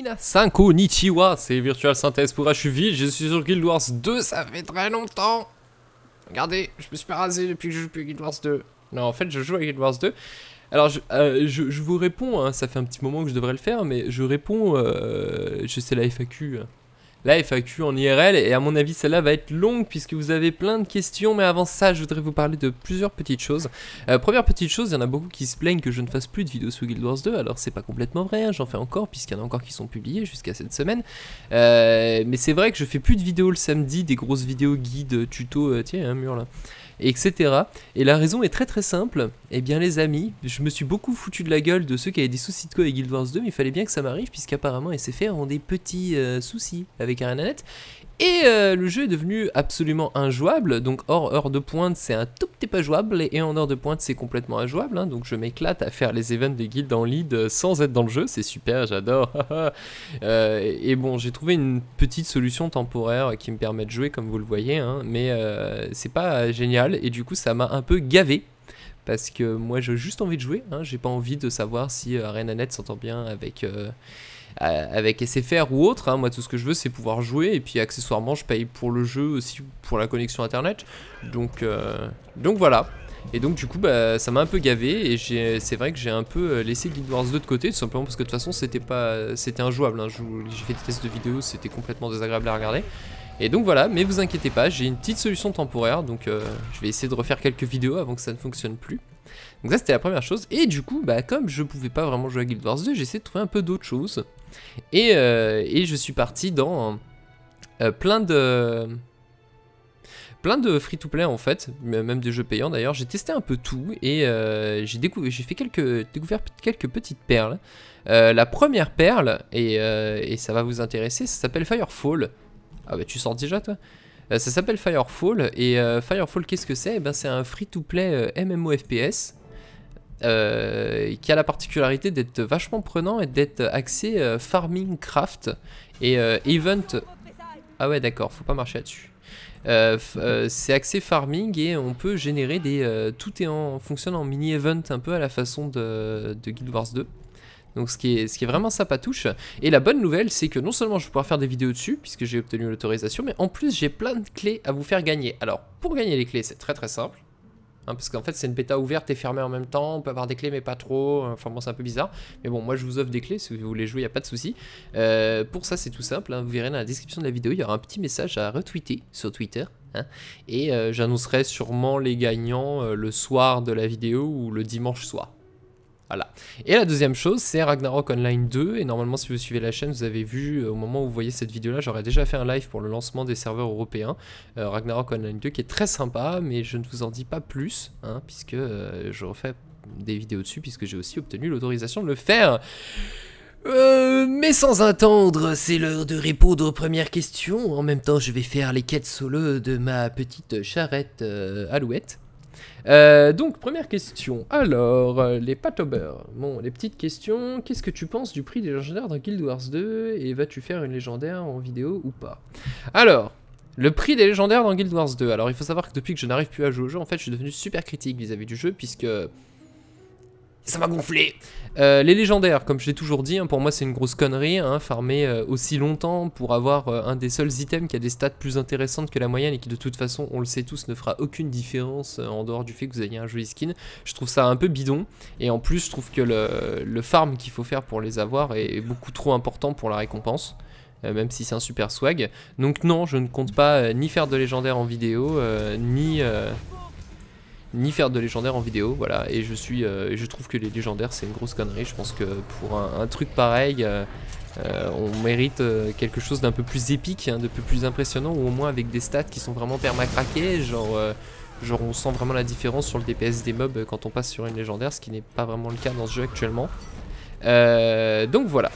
Minasan konnichiwa, c'est Virtual Synthèse pour HUV, je suis sur Guild Wars 2, ça fait très longtemps. Regardez, je me suis pas rasé depuis que je joue plus à Guild Wars 2. Non, en fait, je joue à Guild Wars 2. Alors, je vous réponds, hein, ça fait un petit moment que je devrais le faire, mais je réponds, je sais la FAQ. La FAQ en IRL, et à mon avis, celle-là va être longue, puisque vous avez plein de questions, mais avant ça, je voudrais vous parler de plusieurs petites choses. Première petite chose, il y en a beaucoup qui se plaignent que je ne fasse plus de vidéos sur Guild Wars 2, alors c'est pas complètement vrai, hein, j'en fais encore, puisqu'il y en a encore qui sont publiés jusqu'à cette semaine. Mais c'est vrai que je fais plus de vidéos le samedi, des grosses vidéos guides, tutos, tiens, il y a un mur là. Etc. Et la raison est très très simple. Eh bien les amis, je me suis beaucoup foutu de la gueule de ceux qui avaient des soucis de code avec Guild Wars 2, mais il fallait bien que ça m'arrive puisqu'apparemment SFR ont des petits soucis avec ArenaNet. Et le jeu est devenu absolument injouable, donc hors heure de pointe c'est un tout petit peu jouable, et en heure de pointe c'est complètement injouable, hein, donc je m'éclate à faire les events des guildes en lead sans être dans le jeu, c'est super, j'adore. Et bon, j'ai trouvé une petite solution temporaire qui me permet de jouer comme vous le voyez, hein, mais c'est pas génial, et du coup ça m'a un peu gavé. Parce que moi j'ai juste envie de jouer, hein, j'ai pas envie de savoir si ArenaNet s'entend bien avec SFR ou autre, hein. Moi tout ce que je veux c'est pouvoir jouer, et puis accessoirement je paye pour le jeu aussi, pour la connexion internet, donc voilà. Et donc du coup bah, ça m'a un peu gavé, et c'est vrai que j'ai un peu laissé Guild Wars 2 de côté, tout simplement parce que de toute façon c'était injouable, hein. J'ai fait des tests de vidéos, c'était complètement désagréable à regarder. Et donc voilà, mais vous inquiétez pas, j'ai une petite solution temporaire, donc je vais essayer de refaire quelques vidéos avant que ça ne fonctionne plus. Donc ça c'était la première chose, et du coup, bah, comme je pouvais pas vraiment jouer à Guild Wars 2, j'ai essayé de trouver un peu d'autres choses. Et je suis parti dans plein de free-to-play en fait, même des jeux payants d'ailleurs. J'ai testé un peu tout, et j'ai découvert quelques petites perles. La première perle, et ça va vous intéresser, ça s'appelle Firefall. Ah bah tu sors déjà toi. Ça s'appelle Firefall, et Firefall qu'est-ce que c'est? Eh ben, c'est un free-to-play MMO FPS qui a la particularité d'être vachement prenant et d'être axé farming craft et event. Ah ouais d'accord, faut pas marcher là-dessus. C'est axé farming, et on peut générer des... tout fonctionne en mini-event un peu à la façon de Guild Wars 2. Donc ce qui est vraiment sympatouche. Et la bonne nouvelle, c'est que non seulement je vais pouvoir faire des vidéos dessus, puisque j'ai obtenu l'autorisation, mais en plus j'ai plein de clés à vous faire gagner. Alors pour gagner les clés, c'est très très simple, hein, parce qu'en fait c'est une bêta ouverte et fermée en même temps. On peut avoir des clés mais pas trop, enfin bon c'est un peu bizarre. Mais bon, moi je vous offre des clés, si vous voulez jouer, il n'y a pas de souci. Pour ça c'est tout simple, hein, vous verrez dans la description de la vidéo, il y aura un petit message à retweeter sur Twitter. Hein, et j'annoncerai sûrement les gagnants le soir de la vidéo ou le dimanche soir. Voilà. Et la deuxième chose, c'est Ragnarok Online 2, et normalement si vous suivez la chaîne, vous avez vu au moment où vous voyez cette vidéo là, j'aurais déjà fait un live pour le lancement des serveurs européens, Ragnarok Online 2 qui est très sympa, mais je ne vous en dis pas plus, hein, puisque je refais des vidéos dessus, puisque j'ai aussi obtenu l'autorisation de le faire. Mais sans attendre, c'est l'heure de répondre aux premières questions. En même temps, je vais faire les quêtes solo de ma petite charrette Alouette. Donc première question, alors les patobers, bon les petites questions, qu'est-ce que tu penses du prix des légendaires dans Guild Wars 2 et vas-tu faire une légendaire en vidéo ou pas? Alors, le prix des légendaires dans Guild Wars 2, alors il faut savoir que depuis que je n'arrive plus à jouer au jeu, en fait je suis devenu super critique vis-à-vis du jeu, puisque ça m'a gonflé. Les légendaires, comme je l'ai toujours dit, hein, pour moi c'est une grosse connerie, hein, farmer aussi longtemps pour avoir un des seuls items qui a des stats plus intéressantes que la moyenne, et qui de toute façon, on le sait tous, ne fera aucune différence en dehors du fait que vous ayez un joli skin. Je trouve ça un peu bidon, et en plus je trouve que le farm qu'il faut faire pour les avoir est beaucoup trop important pour la récompense. Même si c'est un super swag. Donc non, je ne compte pas ni faire de légendaires en vidéo, ni faire de légendaires en vidéo, voilà, et je trouve que les légendaires c'est une grosse connerie. Je pense que pour un truc pareil, on mérite quelque chose d'un peu plus épique, hein, de peu plus impressionnant, ou au moins avec des stats qui sont vraiment permacraqués, genre on sent vraiment la différence sur le DPS des mobs quand on passe sur une légendaire, ce qui n'est pas vraiment le cas dans ce jeu actuellement. Donc voilà.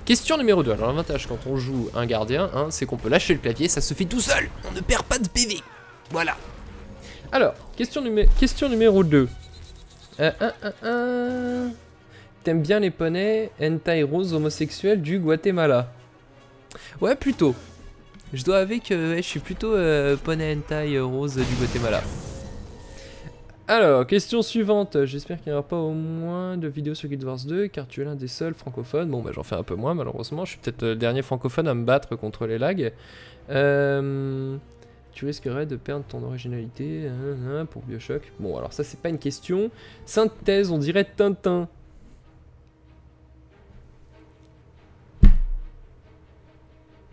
Question numéro 2, alors l'avantage quand on joue un gardien, hein, c'est qu'on peut lâcher le clavier, ça se fait tout seul, on ne perd pas de PV, voilà. Alors, question numéro 2. T'aimes bien les poneys hentai rose homosexuels du Guatemala? Ouais, plutôt. Je dois avouer que je suis plutôt poney hentai rose du Guatemala. Alors, question suivante. J'espère qu'il n'y aura pas au moins de vidéos sur Guild Wars 2, car tu es l'un des seuls francophones. Bon, bah j'en fais un peu moins, malheureusement. Je suis peut-être le dernier francophone à me battre contre les lags. Tu risquerais de perdre ton originalité pour Bioshock. Bon, alors ça, c'est pas une question. Synthèse, on dirait Tintin.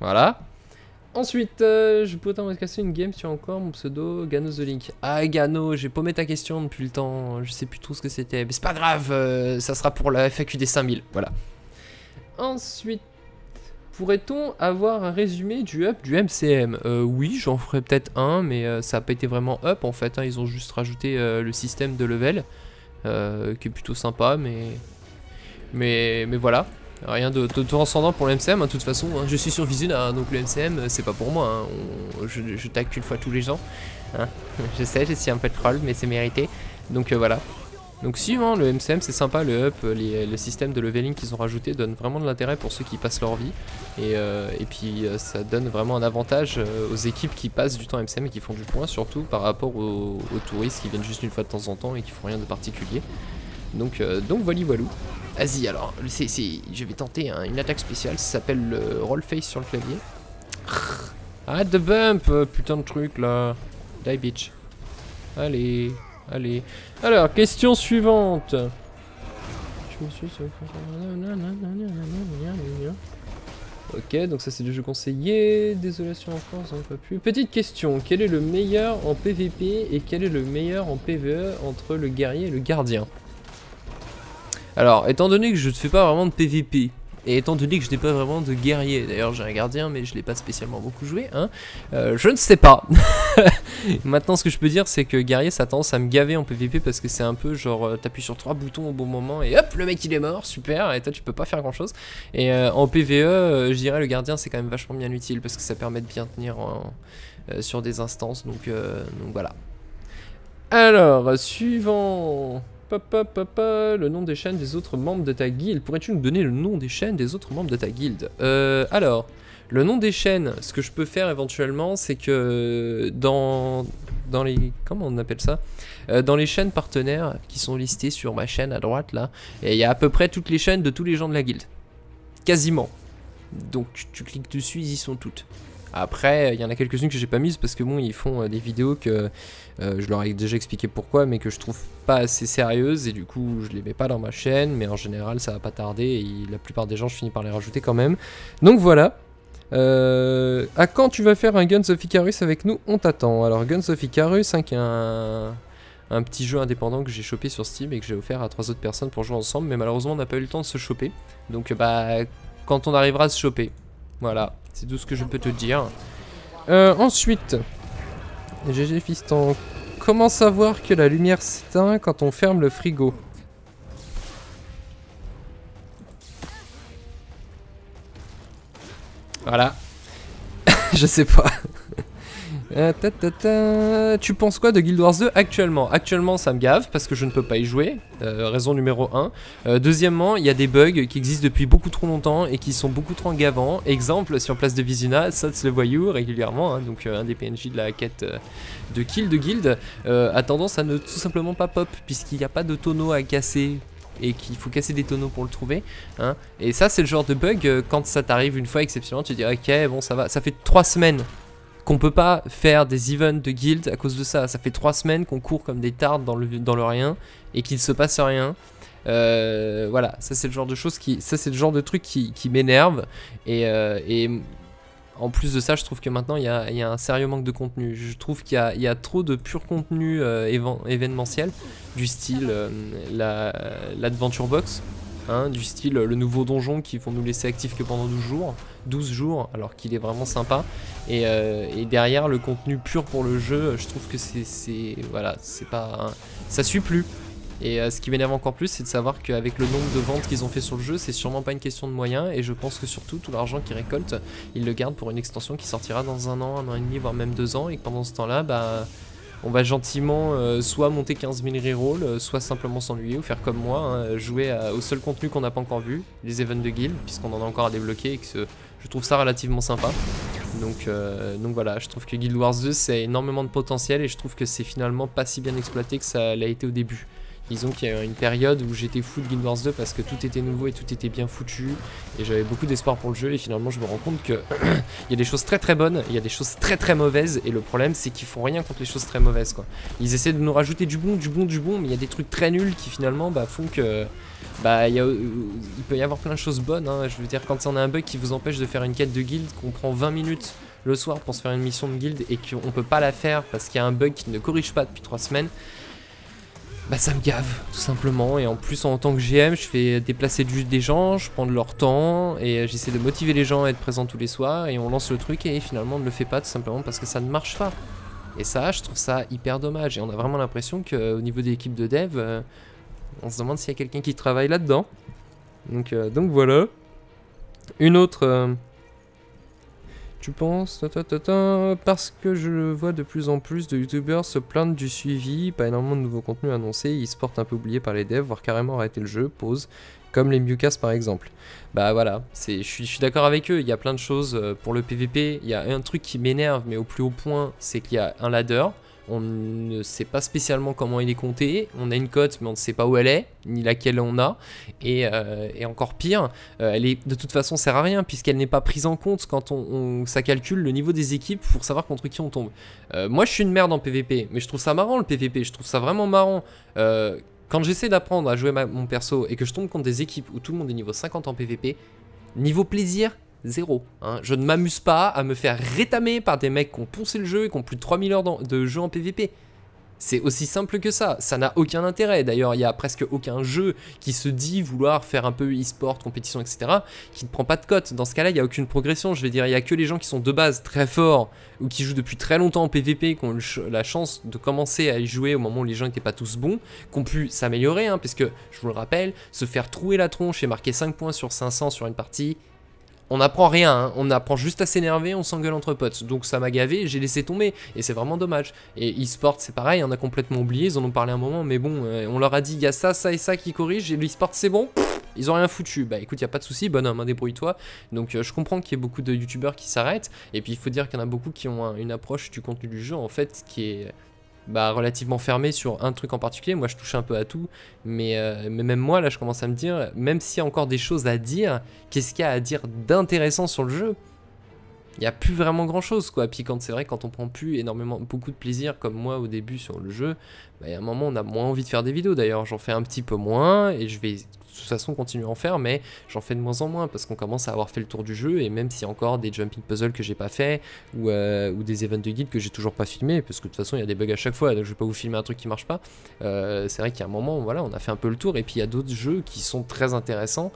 Voilà. Ensuite, je peux t'en casser une game sur encore mon pseudo Gano the Link. Ah Gano, j'ai paumé ta question depuis le temps, je sais plus trop ce que c'était. Mais c'est pas grave, ça sera pour la FAQ des 5000, voilà. Ensuite, pourrait-on avoir un résumé du up du MCM? Oui, j'en ferai peut-être un, mais ça n'a pas été vraiment up en fait. Hein, ils ont juste rajouté le système de level, qui est plutôt sympa, mais voilà. Rien de transcendant pour le MCM, hein, de toute façon, hein, je suis sur Vizuna, hein, donc le MCM c'est pas pour moi, hein, je tag qu'une fois tous les ans, hein. Je sais, je suis un peu de troll, mais c'est mérité, donc voilà. Donc suivant, le MCM c'est sympa, le up, le système de leveling qu'ils ont rajouté donne vraiment de l'intérêt pour ceux qui passent leur vie, et puis ça donne vraiment un avantage aux équipes qui passent du temps MCM et qui font du point, surtout par rapport aux touristes qui viennent juste une fois de temps en temps et qui font rien de particulier. Donc voilà. Vas-y alors, je vais tenter une attaque spéciale, ça s'appelle le roll face sur le clavier. Arrête de bump, putain de truc là. Die bitch. Allez. Alors, question suivante. Ok, donc ça c'est du jeu conseillé. Désolation encore, ça ne va plus. Petite question, quel est le meilleur en PVP et quel est le meilleur en PVE entre le guerrier et le gardien? Alors, étant donné que je ne fais pas vraiment de PVP, et étant donné que je n'ai pas vraiment de guerrier, d'ailleurs j'ai un gardien mais je ne l'ai pas spécialement beaucoup joué, hein, je ne sais pas. Maintenant ce que je peux dire c'est que guerrier ça a tendance à me gaver en PVP parce que c'est un peu genre t'appuies sur 3 boutons au bon moment et hop le mec il est mort, super, et toi tu peux pas faire grand chose. Et en PVE je dirais le gardien c'est quand même vachement bien utile parce que ça permet de bien tenir sur des instances, donc voilà. Alors, suivant... le nom des chaînes des autres membres de ta guilde. Pourrais-tu nous donner le nom des chaînes des autres membres de ta guilde? Alors, le nom des chaînes, ce que je peux faire éventuellement, c'est que dans les... Comment on appelle ça? Dans les chaînes partenaires qui sont listées sur ma chaîne à droite, là, il y a à peu près toutes les chaînes de tous les gens de la guilde. Quasiment. Donc, tu cliques dessus, ils y sont toutes. Après, il y en a quelques-unes que j'ai pas mises parce que bon, ils font des vidéos que je leur ai déjà expliqué pourquoi, mais que je trouve pas assez sérieuses et du coup, je les mets pas dans ma chaîne. Mais en général, ça va pas tarder et la plupart des gens, je finis par les rajouter quand même. Donc voilà. À quand tu vas faire un Guns of Icarus avec nous? On t'attend. Alors, Guns of Icarus, hein, qui est un petit jeu indépendant que j'ai chopé sur Steam et que j'ai offert à 3 autres personnes pour jouer ensemble, mais malheureusement, on n'a pas eu le temps de se choper. Donc, bah, quand on arrivera à se choper. Voilà, c'est tout ce que je peux te dire. Ensuite, GG Fiston, comment savoir que la lumière s'éteint quand on ferme le frigo? Voilà. Je sais pas. Tu penses quoi de Guild Wars 2 actuellement? Actuellement ça me gave parce que je ne peux pas y jouer, raison numéro 1. Deuxièmement, il y a des bugs qui existent depuis beaucoup trop longtemps et qui sont beaucoup trop gavants. Exemple, sur place de Vizuna, Sots le voyou régulièrement, hein, donc un des PNJ de la quête de kill de guild, a tendance à ne tout simplement pas pop puisqu'il n'y a pas de tonneau à casser et qu'il faut casser des tonneaux pour le trouver, hein. Et ça c'est le genre de bug, quand ça t'arrive une fois exceptionnellement, tu te dis ok bon ça va, ça fait 3 semaines qu'on peut pas faire des events de guild à cause de ça. Ça fait 3 semaines qu'on court comme des tardes dans le rien et qu'il se passe rien. Voilà, ça c'est le genre de choses ça c'est le genre de truc qui m'énerve et en plus de ça, je trouve que maintenant il y a un sérieux manque de contenu. Je trouve qu'il y a trop de pur contenu événementiel, du style l'Adventure Box, hein, du style le nouveau donjon qui vont nous laisser actifs que pendant 12 jours, alors qu'il est vraiment sympa. Et derrière le contenu pur pour le jeu, je trouve que voilà, c'est pas, ça suit plus. Et ce qui m'énerve encore plus, c'est de savoir qu'avec le nombre de ventes qu'ils ont fait sur le jeu, c'est sûrement pas une question de moyens. Et je pense que surtout, tout l'argent qu'ils récoltent, ils le gardent pour une extension qui sortira dans 1 an, 1 an et demi, voire même 2 ans. Et que pendant ce temps-là, bah, on va gentiment soit monter 15 000 rerolls, soit simplement s'ennuyer ou faire comme moi, hein, jouer au seul contenu qu'on n'a pas encore vu, les events de guild, puisqu'on en a encore à débloquer et que je trouve ça relativement sympa. Donc voilà, je trouve que Guild Wars 2 c'est énormément de potentiel et je trouve que c'est finalement pas si bien exploité que ça l'a été au début. Disons qu'il y a eu une période où j'étais fou de Guild Wars 2 parce que tout était nouveau et tout était bien foutu et j'avais beaucoup d'espoir pour le jeu et finalement je me rends compte que il y a des choses très très bonnes, il y a des choses très très mauvaises et le problème c'est qu'ils font rien contre les choses très mauvaises quoi. Ils essaient de nous rajouter du bon, mais il y a des trucs très nuls qui finalement font que il peut y avoir plein de choses bonnes hein. Je veux dire quand on a un bug qui vous empêche de faire une quête de guild qu'on prend 20 minutes le soir pour se faire une mission de guild et qu'on peut pas la faire parce qu'il y a un bug qui ne corrige pas depuis 3 semaines. Bah ça me gave tout simplement et en plus en tant que GM je fais déplacer des gens, je prends de leur temps et j'essaie de motiver les gens à être présents tous les soirs et on lance le truc et finalement on ne le fait pas tout simplement parce que ça ne marche pas. Et ça je trouve ça hyper dommage et on a vraiment l'impression qu'au niveau des équipes de dev on se demande s'il y a quelqu'un qui travaille là-dedans. Donc voilà. Une autre... Tu penses parce que je vois de plus en plus de youtubeurs se plaindre du suivi, pas énormément de nouveaux contenus annoncés, ils se portent un peu oubliés par les devs, voire carrément arrêter le jeu, pause, comme les Mucas par exemple. Bah voilà, je suis d'accord avec eux, il y a plein de choses pour le PVP, il y a un truc qui m'énerve mais au plus haut point, c'est qu'il y a un ladder. On ne sait pas spécialement comment il est compté, on a une cote mais on ne sait pas où elle est, ni laquelle on a, et encore pire, elle est de toute façon sert à rien puisqu'elle n'est pas prise en compte quand ça calcule le niveau des équipes pour savoir contre qui on tombe. Moi je suis une merde en PVP, mais je trouve ça marrant le PVP, je trouve ça vraiment marrant. Quand j'essaie d'apprendre à jouer mon perso et que je tombe contre des équipes où tout le monde est niveau 50 en PVP, niveau plaisir, zéro. Hein. Je ne m'amuse pas à me faire rétamer par des mecs qui ont poncé le jeu et qui ont plus de 3000 heures de jeu en PVP. C'est aussi simple que ça n'a aucun intérêt. D'ailleurs, il n'y a presque aucun jeu qui se dit vouloir faire un peu e-sport, compétition, etc. qui ne prend pas de cote. Dans ce cas-là, il n'y a aucune progression. Je vais dire, il n'y a que les gens qui sont de base très forts ou qui jouent depuis très longtemps en PVP, qui ont eu la chance de commencer à y jouer au moment où les gens n'étaient pas tous bons, qui ont pu s'améliorer, hein, puisque, je vous le rappelle, se faire trouer la tronche et marquer 5 points sur 500 sur une partie... On n'apprend rien, hein. On apprend juste à s'énerver, on s'engueule entre potes. Donc ça m'a gavé, j'ai laissé tomber. Et c'est vraiment dommage. Et e-sport c'est pareil, on a complètement oublié, ils en ont parlé un moment, mais bon, on leur a dit il y a ça, ça et ça qui corrige, et l'e-sport c'est bon, ils ont rien foutu. Bah écoute, il n'y a pas de souci, bonhomme, hein, débrouille-toi. Donc je comprends qu'il y ait beaucoup de youtubeurs qui s'arrêtent. Et puis il faut dire qu'il y en a beaucoup qui ont une approche du contenu du jeu en fait qui est... relativement fermé sur un truc en particulier. Moi je touche un peu à tout, mais même moi là je commence à me dire, même s'il y a encore des choses à dire, qu'est-ce qu'il y a à dire d'intéressant sur le jeu? Il n'y a plus vraiment grand chose quoi. Puis c'est vrai quand on prend plus beaucoup de plaisir comme moi au début sur le jeu, il y a un moment on a moins envie de faire des vidéos. D'ailleurs j'en fais un petit peu moins et je vais de toute façon continuer à en faire, mais j'en fais de moins en moins parce qu'on commence à avoir fait le tour du jeu. Et même s'il y a encore des jumping puzzles que j'ai pas fait ou des events de guide que j'ai toujours pas filmé, parce que de toute façon il y a des bugs à chaque fois, donc je vais pas vous filmer un truc qui marche pas. C'est vrai qu'il y a un moment voilà, on a fait un peu le tour, et puis il y a d'autres jeux qui sont très intéressants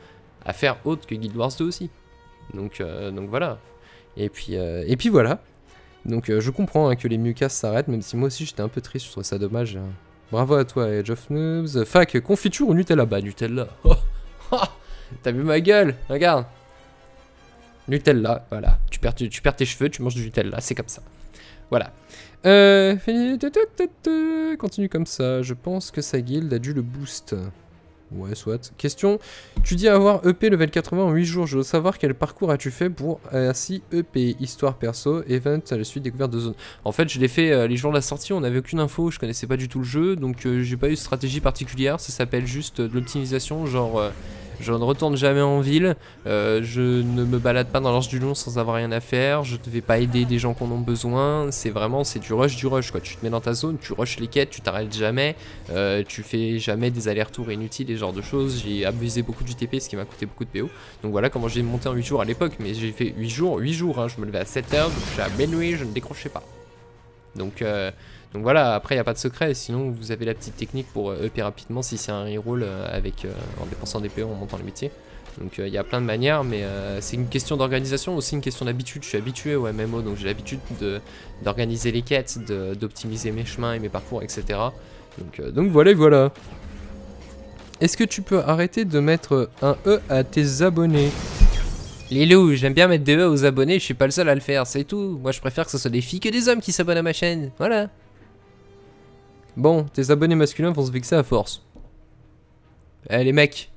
à faire autre que Guild Wars 2 aussi. Donc voilà. Et puis voilà. Donc je comprends hein, que les Mucas s'arrêtent, même si moi aussi j'étais un peu triste, je trouve ça dommage. Bravo à toi, Edge of Noobs. Fac, confiture ou Nutella? Bah Nutella. Oh, oh, t'as vu ma gueule? Regarde. Nutella, voilà. Tu perds tes cheveux, tu manges du Nutella, c'est comme ça. Voilà. Continue comme ça. Je pense que sa guilde a dû le boost. Ouais, soit. Question, tu dis avoir EP level 80 en 8 jours. Je veux savoir quel parcours as-tu fait pour ainsi EP? Histoire perso, event, à la suite découverte de zone. En fait, je l'ai fait les jours de la sortie, on n'avait aucune info, je connaissais pas du tout le jeu, donc j'ai pas eu de stratégie particulière, ça s'appelle juste de l'optimisation, genre... je ne retourne jamais en ville, je ne me balade pas dans l'Arche du Lion sans avoir rien à faire, je ne vais pas aider des gens qui en ont besoin, c'est du rush quoi. Tu te mets dans ta zone, tu rushes les quêtes, tu t'arrêtes jamais, tu fais jamais des allers-retours inutiles et ce genre de choses. J'ai abusé beaucoup du TP, ce qui m'a coûté beaucoup de PO. Donc voilà comment j'ai monté en 8 jours à l'époque, mais j'ai fait 8 jours, hein. Je me levais à 7 h, je suis à minuit, je ne décrochais pas. Donc voilà, après il n'y a pas de secret, sinon vous avez la petite technique pour EP rapidement si c'est un reroll en dépensant des PO en montant les métiers. Donc il y a plein de manières, mais c'est une question d'organisation, aussi une question d'habitude. Je suis habitué au MMO, donc j'ai l'habitude d'organiser les quêtes, d'optimiser mes chemins et mes parcours, etc. Donc voilà. Est-ce que tu peux arrêter de mettre un E à tes abonnés? Lilou, j'aime bien mettre des E aux abonnés, je suis pas le seul à le faire, c'est tout. Moi je préfère que ce soit des filles que des hommes qui s'abonnent à ma chaîne, voilà. Bon, tes abonnés masculins vont se vexer à force. Eh les mecs,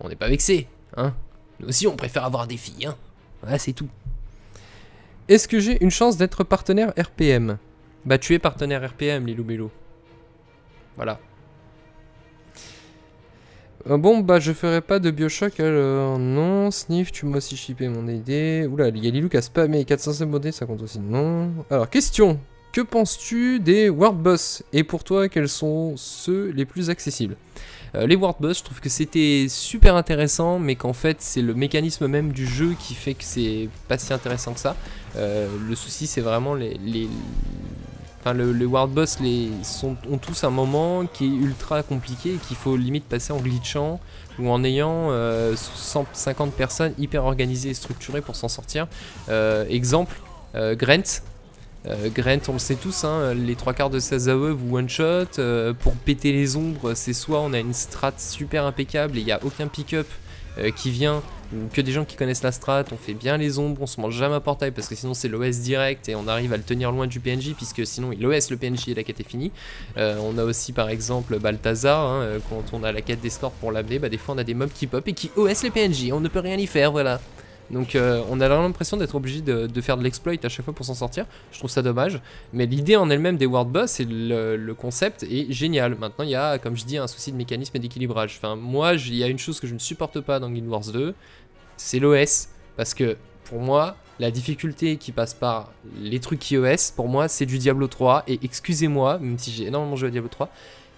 on n'est pas vexés, hein. Nous aussi on préfère avoir des filles, hein. Voilà, c'est tout. Est-ce que j'ai une chance d'être partenaire RPM? Bah tu es partenaire RPM, Lilou Belou. Voilà. Bon, bah je ferai pas de Bioshock alors. Non, Sniff, tu m'as aussi shippé mon idée. Oula, il y a Lilou qui a spammé 400 abonnés, ça compte aussi. Non. Alors, question. Que penses-tu des World Boss? Et pour toi, quels sont ceux les plus accessibles? Les World Boss, je trouve que c'était super intéressant, mais qu'en fait, c'est le mécanisme même du jeu qui fait que c'est pas si intéressant que ça. Le souci, c'est vraiment Enfin, le World Boss ont tous un moment qui est ultra compliqué et qu'il faut limite passer en glitchant ou en ayant 150 personnes hyper organisées et structurées pour s'en sortir. Exemple, Grant. Grant, on le sait tous, hein, les 3/4 de ses AOE vous one-shot. Pour péter les ombres, c'est soit on a une strat super impeccable et il n'y a aucun pick-up qui vient, que des gens qui connaissent la strat, on fait bien les ombres, on se mange jamais à portail parce que sinon c'est l'OS direct et on arrive à le tenir loin du PNJ puisque sinon il OS le PNJ et la quête est finie. On a aussi par exemple Balthazar, hein, quand on a la quête d'escorte pour l'amener, bah, des fois on a des mobs qui pop et qui OS le PNJ, on ne peut rien y faire, voilà. Donc on a l'impression d'être obligé de faire de l'exploit à chaque fois pour s'en sortir. Je trouve ça dommage. Mais l'idée en elle-même des World Boss et le concept est génial. Maintenant il y a, comme je dis, un souci de mécanisme et d'équilibrage. Enfin moi, il y a une chose que je ne supporte pas dans Guild Wars 2, c'est l'OS. Parce que pour moi, la difficulté qui passe par les trucs iOS, pour moi c'est du Diablo 3. Et excusez-moi, même si j'ai énormément joué à Diablo 3,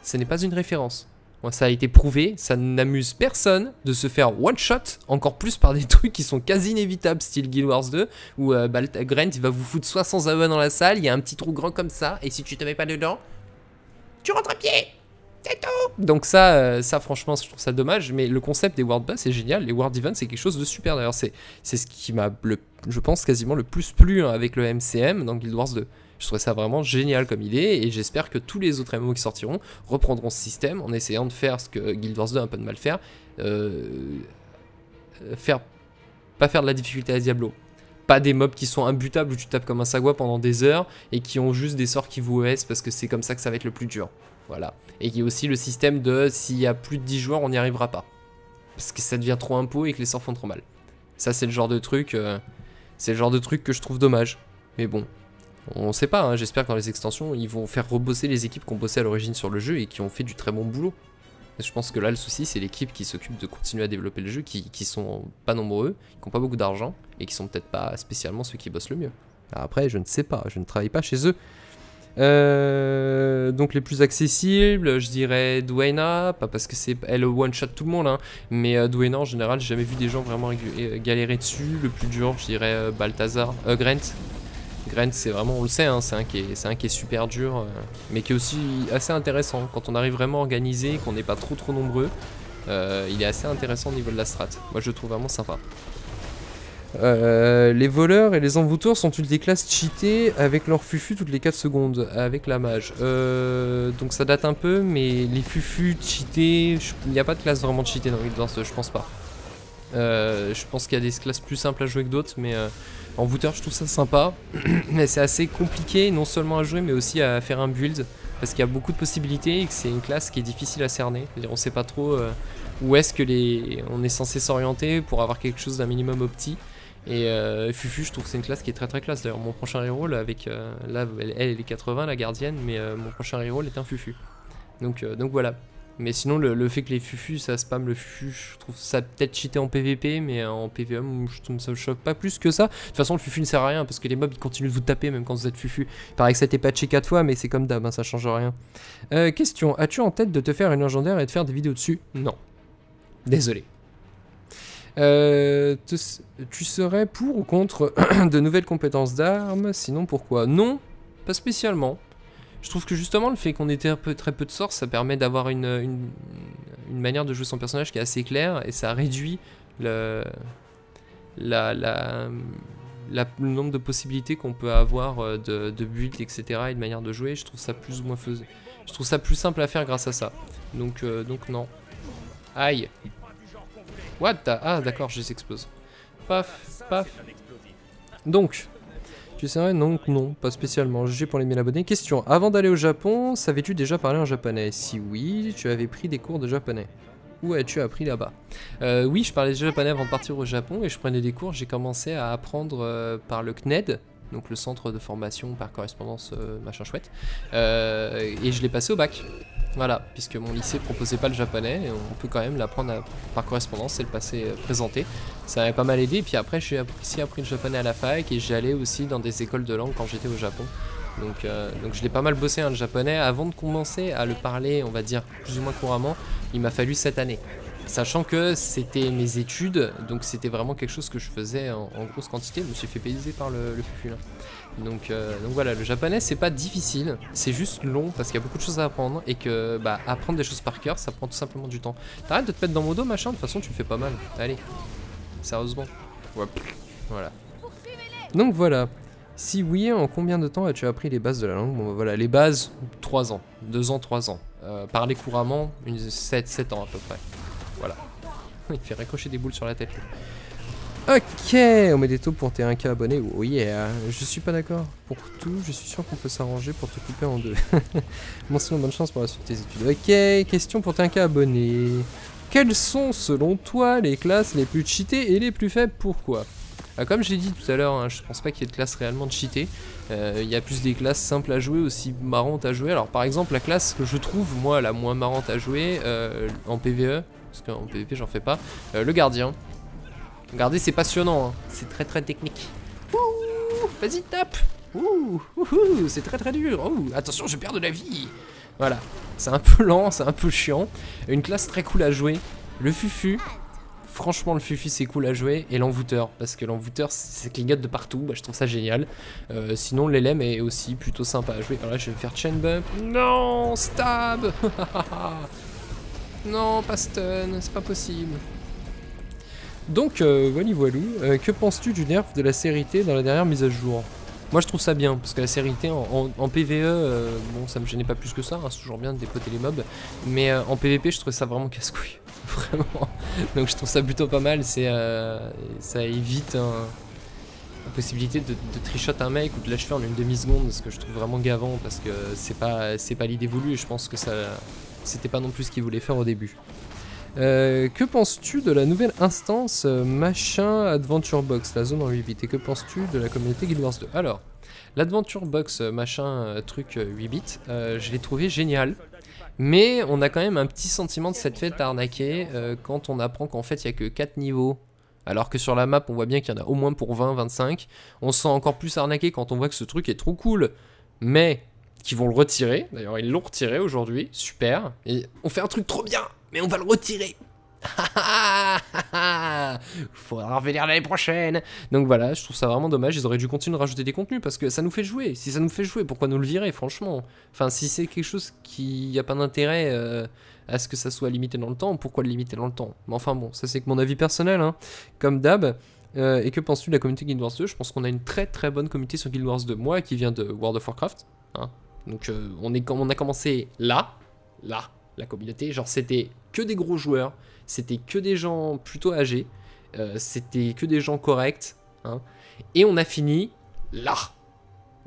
ce n'est pas une référence. Moi, ça a été prouvé, ça n'amuse personne de se faire one-shot, encore plus par des trucs qui sont quasi inévitables, style Guild Wars 2, où Grant il va vous foutre 60 AOE dans la salle, il y a un petit trou grand comme ça, et si tu te mets pas dedans, tu rentres à pied. C'est tout. Donc ça franchement, je trouve ça dommage, mais le concept des World Boss est génial, les World Events c'est quelque chose de super, d'ailleurs c'est ce qui m'a, je pense, quasiment le plus plu avec le MCM dans Guild Wars 2. Je trouvais ça vraiment génial comme idée et j'espère que tous les autres MMO qui sortiront reprendront ce système en essayant de faire ce que Guild Wars 2 a un peu de mal faire. Pas faire de la difficulté à Diablo. Pas des mobs qui sont imbutables où tu tapes comme un sagouin pendant des heures et qui ont juste des sorts qui vous OS parce que c'est comme ça que ça va être le plus dur. Voilà. Et il y a aussi le système de s'il y a plus de 10 joueurs on n'y arrivera pas. Parce que ça devient trop impôt et que les sorts font trop mal. Ça c'est le genre de truc que je trouve dommage. Mais bon. On sait pas, hein, j'espère que dans les extensions, ils vont faire rebosser les équipes qui ont bossé à l'origine sur le jeu et qui ont fait du très bon boulot. Et je pense que là, le souci, c'est l'équipe qui s'occupe de continuer à développer le jeu, qui sont pas nombreux, qui n'ont pas beaucoup d'argent, et qui sont peut-être pas spécialement ceux qui bossent le mieux. Alors après, je ne sais pas, je ne travaille pas chez eux. Donc les plus accessibles, je dirais Dwayna, pas parce que elle one-shot tout le monde, hein, mais Dwayna en général, j'ai jamais vu des gens vraiment galérer dessus. Le plus dur, je dirais Balthazar, Grant. Grant, c'est vraiment, on le sait, hein, c'est un qui est super dur, mais qui est aussi assez intéressant. Quand on arrive vraiment organisé, qu'on n'est pas trop nombreux, il est assez intéressant au niveau de la strat. Moi, je le trouve vraiment sympa. Les voleurs et les envoûteurs sont-ils des classes cheatées avec leur fufu toutes les 4 secondes avec la mage? Donc ça date un peu, mais les fufus cheatés, il n'y a pas de classe vraiment cheatée dans Guild Wars 2, je pense pas. Je pense qu'il y a des classes plus simples à jouer que d'autres, mais envoûteur, je trouve ça sympa. Mais c'est assez compliqué, non seulement à jouer, mais aussi à faire un build, parce qu'il y a beaucoup de possibilités et que c'est une classe qui est difficile à cerner. C'est-à-dire, on sait pas trop où est-ce que on est censé s'orienter pour avoir quelque chose d'un minimum opti. Et Fufu, je trouve que c'est une classe qui est très classe. D'ailleurs, mon prochain reroll avec là, elle est 80, la gardienne, mais mon prochain reroll est un Fufu. Donc voilà. Mais sinon, le fait que les Fufu, ça spam le Fufu, je trouve ça peut-être cheaté en PVP, mais en PVM, ça me choque pas plus que ça. De toute façon, le Fufu ne sert à rien parce que les mobs ils continuent de vous taper même quand vous êtes Fufu. Il paraît que ça a été patché 4 fois, mais c'est comme d'hab, hein, ça change rien. Question, as-tu en tête de te faire une légendaire et de faire des vidéos dessus? Non. Désolé. Tu serais pour ou contre de nouvelles compétences d'armes? Sinon, pourquoi? Non, pas spécialement. Je trouve que justement le fait qu'on ait très peu de sorts, ça permet d'avoir une manière de jouer son personnage qui est assez claire et ça réduit le nombre de possibilités qu'on peut avoir de build, etc. et de manière de jouer. Je trouve ça plus ou moins faisable. Je trouve ça plus simple à faire grâce à ça. Donc non. Aïe. What the... Ah d'accord, je les explose. Paf, paf. Donc... Tu sais, non, pas spécialement. GG pour les 1000 abonnés. Question, avant d'aller au Japon, savais-tu déjà parler en japonais? Si oui, tu avais pris des cours de japonais. Où as-tu appris là-bas? Oui, je parlais déjà japonais avant de partir au Japon et je prenais des cours. J'ai commencé à apprendre par le CNED, donc le centre de formation par correspondance machin chouette, et je l'ai passé au bac. Voilà, puisque mon lycée proposait pas le japonais, et on peut quand même l'apprendre par correspondance et le passer présenté. Ça m'avait pas mal aidé, et puis après j'ai aussi appris le japonais à la fac, et j'allais aussi dans des écoles de langue quand j'étais au Japon. Donc je l'ai pas mal bossé le japonais. Avant de commencer à le parler, on va dire plus ou moins couramment, il m'a fallu 7 années. Sachant que c'était mes études, donc c'était vraiment quelque chose que je faisais en grosse quantité. Je me suis fait payer par le fufu là. Donc voilà, le japonais c'est pas difficile, c'est juste long parce qu'il y a beaucoup de choses à apprendre et que bah, apprendre des choses par cœur ça prend tout simplement du temps. T'arrêtes de te mettre dans mon dos machin, de toute façon tu le fais pas mal. Allez, sérieusement. Ouais. Voilà. Donc voilà. Si oui, en combien de temps as-tu appris les bases de la langue? Bon bah, voilà, les bases, 3 ans. 2 ans, 3 ans. Parler couramment, 7 ans à peu près. Voilà. Il fait raccrocher des boules sur la tête. Ok, on met des taux pour tes 1K abonnés. Oh yeah, je suis pas d'accord. Pour tout, je suis sûr qu'on peut s'arranger pour te couper en deux. Mention bonne chance pour la suite de tes études. Ok, question pour tes 1K abonnés. Quelles sont selon toi les classes les plus cheatées et les plus faibles? Pourquoi? Comme j'ai dit tout à l'heure, hein, je pense pas qu'il y ait de classe réellement cheatée. Il y a plus des classes simples à jouer, aussi marrantes à jouer. Alors par exemple la classe que je trouve moi la moins marrante à jouer en PvE, parce qu'en PvP j'en fais pas, le gardien. Regardez, c'est passionnant, hein. C'est très très technique. Ouh, vas-y tape. Ouh, c'est très très dur. Ouh, attention, je perds de la vie. Voilà, c'est un peu lent, c'est un peu chiant. Une classe très cool à jouer, le fufu. Franchement, le fufu c'est cool à jouer, et l'envoûteur, parce que l'envoûteur c'est clignote de partout, bah, je trouve ça génial. Sinon, l'LM est aussi plutôt sympa à jouer. Alors là, je vais me faire chain bump. Non, stab. Non, pas stun, c'est pas possible. Donc, voilou, que penses-tu du nerf de la sérité dans la dernière mise à jour? Moi je trouve ça bien, parce que la sérité en PvE, bon ça me gênait pas plus que ça, hein, c'est toujours bien de dépoter les mobs, mais en PvP je trouvais ça vraiment casse-couille, vraiment. Donc je trouve ça plutôt pas mal, ça évite la possibilité de trichot un mec ou de l'achever en une demi-seconde, ce que je trouve vraiment gavant, parce que c'est pas l'idée voulue, et je pense que c'était pas non plus ce qu'ils voulaient faire au début. Que penses-tu de la nouvelle instance machin Adventure Box, la zone en 8 bits? Et que penses-tu de la communauté Guild Wars 2? Alors, l'Adventure Box machin truc 8 bits, je l'ai trouvé génial. Mais on a quand même un petit sentiment de s'être fait arnaquer quand on apprend qu'en fait il n'y a que 4 niveaux. Alors que sur la map on voit bien qu'il y en a au moins pour 20, 25. On se sent encore plus arnaqué quand on voit que ce truc est trop cool. Mais qu'ils vont le retirer. D'ailleurs ils l'ont retiré aujourd'hui, super. Et on fait un truc trop bien, mais on va le retirer. Faudra revenir l'année prochaine. Donc voilà, je trouve ça vraiment dommage. Ils auraient dû continuer de rajouter des contenus parce que ça nous fait jouer. Si ça nous fait jouer, pourquoi nous le virer, franchement? Enfin, si c'est quelque chose qui n'a pas d'intérêt à ce que ça soit limité dans le temps, pourquoi le limiter dans le temps? Mais enfin bon, ça c'est que mon avis personnel, hein, comme d'hab. Et que penses-tu de la communauté Guild Wars 2? Je pense qu'on a une très très bonne communauté sur Guild Wars 2. Moi qui viens de World of Warcraft, hein. Donc on a commencé là, la communauté, genre c'était que des gros joueurs, c'était que des gens plutôt âgés, c'était que des gens corrects, hein, et on a fini là.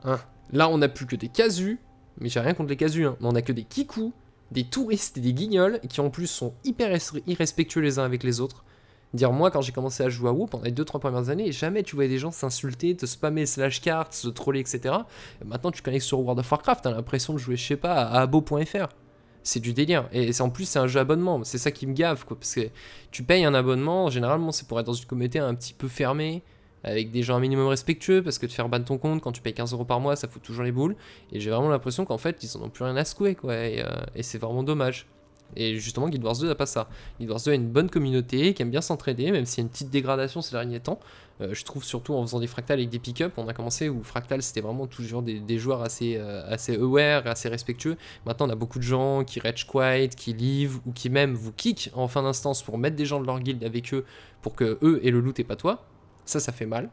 Hein. Là on n'a plus que des casus, mais j'ai rien contre les casus, hein, mais on a que des kikous, des touristes et des guignols, qui en plus sont hyper irrespectueux les uns avec les autres. Dire moi quand j'ai commencé à jouer à WoW pendant les 2-3 premières années, jamais tu voyais des gens s'insulter, te spammer slash cartes, se troller, etc. Et maintenant tu connectes sur World of Warcraft, t'as l'impression de jouer je sais pas à abo.fr. C'est du délire, et en plus c'est un jeu abonnement, c'est ça qui me gave quoi, parce que tu payes un abonnement, généralement c'est pour être dans une communauté un petit peu fermée, avec des gens un minimum respectueux, parce que te faire ban ton compte quand tu payes 15 € par mois, ça fout toujours les boules, et j'ai vraiment l'impression qu'en fait ils en ont plus rien à secouer quoi, et c'est vraiment dommage. Et justement Guild Wars 2 n'a pas ça. Guild Wars 2 a une bonne communauté qui aime bien s'entraider, même s'il y a une petite dégradation ces derniers temps. Je trouve surtout en faisant des fractales avec des pick-up, on a commencé où fractal c'était vraiment toujours des joueurs assez aware, assez respectueux. Maintenant on a beaucoup de gens qui rage quiet, qui live ou qui même vous kick en fin d'instance pour mettre des gens de leur guild avec eux pour que eux aient le loot et pas toi. Ça fait mal.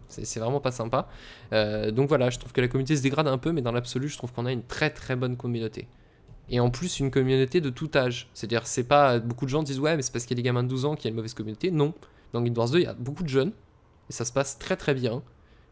C'est vraiment pas sympa. Donc voilà, je trouve que la communauté se dégrade un peu, mais dans l'absolu je trouve qu'on a une très très bonne communauté. Et en plus une communauté de tout âge. C'est-à-dire c'est pas, beaucoup de gens disent ouais mais c'est parce qu'il y a des gamins de 12 ans qui a une mauvaise communauté. Non, dans Guild Wars 2 il y a beaucoup de jeunes, et ça se passe très très bien.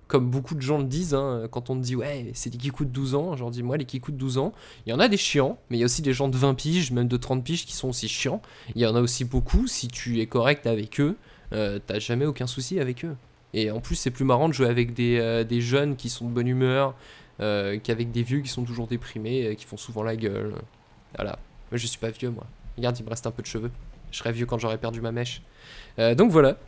Comme beaucoup de gens le disent, hein, quand on te dit ouais c'est des kikous de 12 ans, genre dis moi les kikous de 12 ans, il y en a des chiants, mais il y a aussi des gens de 20 piges, même de 30 piges qui sont aussi chiants. Il y en a aussi beaucoup, si tu es correct avec eux, t'as jamais aucun souci avec eux. Et en plus, c'est plus marrant de jouer avec des jeunes qui sont de bonne humeur qu'avec des vieux qui sont toujours déprimés, qui font souvent la gueule. Voilà. Moi, je suis pas vieux, moi. Regarde, il me reste un peu de cheveux. Je serai vieux quand j'aurai perdu ma mèche. Donc voilà.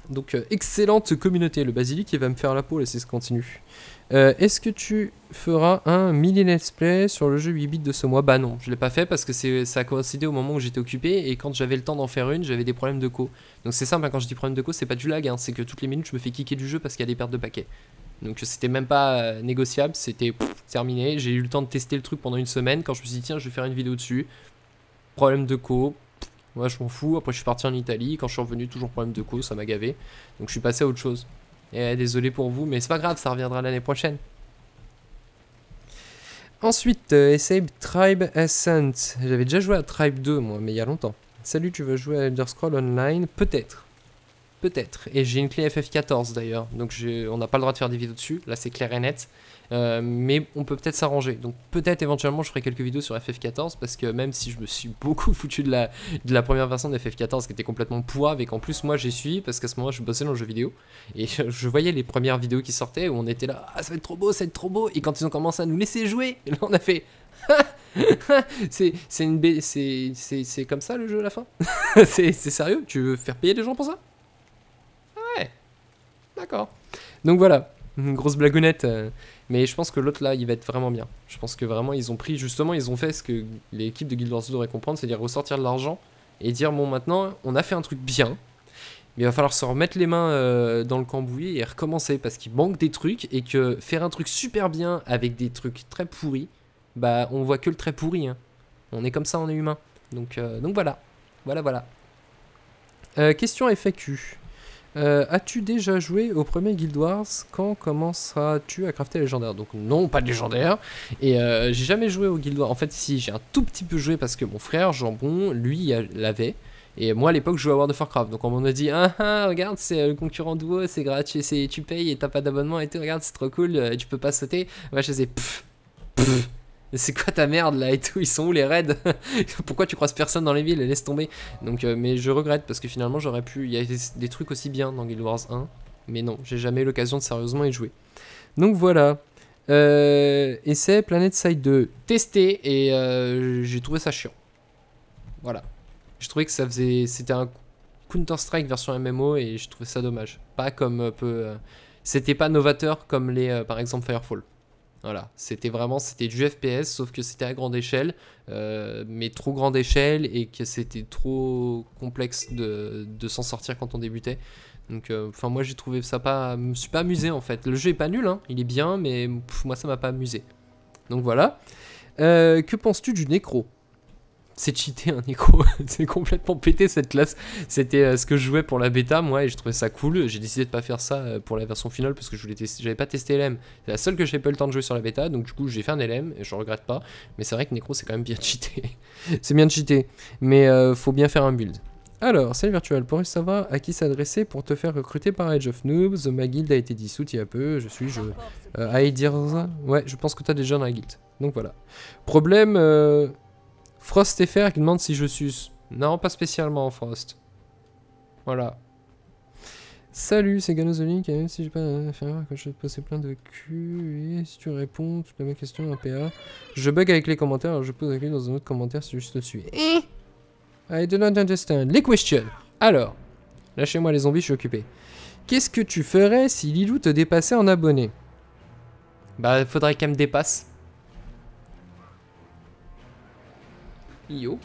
Donc excellente communauté. Le basilic, il va me faire la peau, là, si ça continue. Est-ce que tu feras un mini let's play sur le jeu 8 bits de ce mois? Bah non, je l'ai pas fait parce que ça a coïncidé au moment où j'étais occupé et quand j'avais le temps d'en faire une, j'avais des problèmes de co. Donc c'est simple, hein, quand je dis problème de co, c'est pas du lag, hein, c'est que toutes les minutes je me fais kicker du jeu parce qu'il y a des pertes de paquets. Donc c'était même pas négociable, c'était terminé. J'ai eu le temps de tester le truc pendant une semaine. Quand je me suis dit tiens, je vais faire une vidéo dessus. Problème de co, moi je m'en fous. Après je suis parti en Italie, quand je suis revenu toujours problème de co, ça m'a gavé. Donc je suis passé à autre chose. Et désolé pour vous, mais c'est pas grave, ça reviendra l'année prochaine. Ensuite, essaye Tribe Ascent. J'avais déjà joué à Tribe 2, moi, mais il y a longtemps. Salut, tu veux jouer à Elder Scrolls Online? Peut-être. Peut-être. Et j'ai une clé FF14 d'ailleurs, donc on n'a pas le droit de faire des vidéos dessus. Là, c'est clair et net. Mais on peut peut-être s'arranger. Donc peut-être éventuellement je ferai quelques vidéos sur FF14 parce que même si je me suis beaucoup foutu de la première version de FF14 qui était complètement pourrave et qu'en plus moi j'ai suivi parce qu'à ce moment je bossais dans le jeu vidéo et je voyais les premières vidéos qui sortaient où on était là, ah ça va être trop beau, ça va être trop beau, et quand ils ont commencé à nous laisser jouer, et là on a fait c'est comme ça le jeu à la fin. C'est sérieux? Tu veux faire payer les gens pour ça? Ouais, d'accord. Donc voilà, une grosse blagounette. Mais je pense que l'autre là, il va être vraiment bien. Je pense que vraiment, ils ont pris, justement, ils ont fait ce que l'équipe de Guild Wars 2 devrait comprendre, c'est-à-dire ressortir de l'argent et dire bon, maintenant, on a fait un truc bien, mais il va falloir se remettre les mains dans le cambouis et recommencer parce qu'il manque des trucs et que faire un truc super bien avec des trucs très pourris, bah, on voit que le très pourri. Hein. On est comme ça, on est humain. Donc voilà. Voilà. Question FAQ. As-tu déjà joué au premier Guild Wars? Quand commenceras-tu à crafter légendaire? Donc non, pas de légendaire. Et j'ai jamais joué au Guild Wars. En fait, si, j'ai un tout petit peu joué parce que mon frère, Jambon, lui, l'avait. Et moi, à l'époque, je jouais à World of Warcraft. Donc on m'en a dit, regarde, c'est le concurrent duo, c'est gratuit, tu payes et t'as pas d'abonnement et tout. Regarde, c'est trop cool, tu peux pas sauter. Moi, je faisais c'est quoi ta merde là et tout, ils sont où les raids? Pourquoi tu croises personne dans les villes? Laisse tomber. Donc mais je regrette parce que finalement j'aurais pu, il y a des trucs aussi bien dans Guild Wars 1, mais non, j'ai jamais eu l'occasion de sérieusement y jouer. Donc voilà. Essai Planet Side 2 testé et j'ai trouvé ça chiant. Voilà. Je trouvais que c'était un Counter-Strike version MMO et je trouvais ça dommage. Pas comme c'était pas novateur comme les par exemple Firefall. Voilà, c'était du FPS, sauf que c'était à grande échelle, mais trop grande échelle et que c'était trop complexe de s'en sortir quand on débutait. Donc, moi j'ai trouvé ça pas, je me suis pas amusé en fait. Le jeu est pas nul, hein, il est bien, mais moi ça m'a pas amusé. Donc voilà. Que penses-tu du Nécro? C'est cheaté un Nécro, c'est complètement pété cette classe. C'était ce que je jouais pour la bêta moi et je trouvais ça cool. J'ai décidé de pas faire ça pour la version finale parce que j'avais pas testé LM. C'est la seule que j'ai pas eu le temps de jouer sur la bêta, donc du coup j'ai fait un LM et je regrette pas. Mais c'est vrai que Nécro c'est quand même bien cheaté. C'est bien cheaté, mais faut bien faire un build. Alors, salut Virtual, pourrais-je savoir à qui s'adresser pour te faire recruter par Age of Noobs? Ma guilde a été dissoute il y a peu, Aidirza. Ouais, je pense que t'as déjà dans la guilde. Donc voilà. Problème... Frost FR qui demande si je suce. Non, pas spécialement, Frost. Voilà. Salut, c'est Ganozolink. Même si j'ai pas faire que je vais te poser plein de cul. Et si tu réponds toutes mes questions en PA. Je bug avec les commentaires, alors je pose la clé dans un autre commentaire si juste dessus. I do not understand. Les questions. Alors, lâchez-moi les zombies, je suis occupé. Qu'est-ce que tu ferais si Lilou te dépassait en abonnés? Bah, faudrait qu'elle me dépasse. Yo.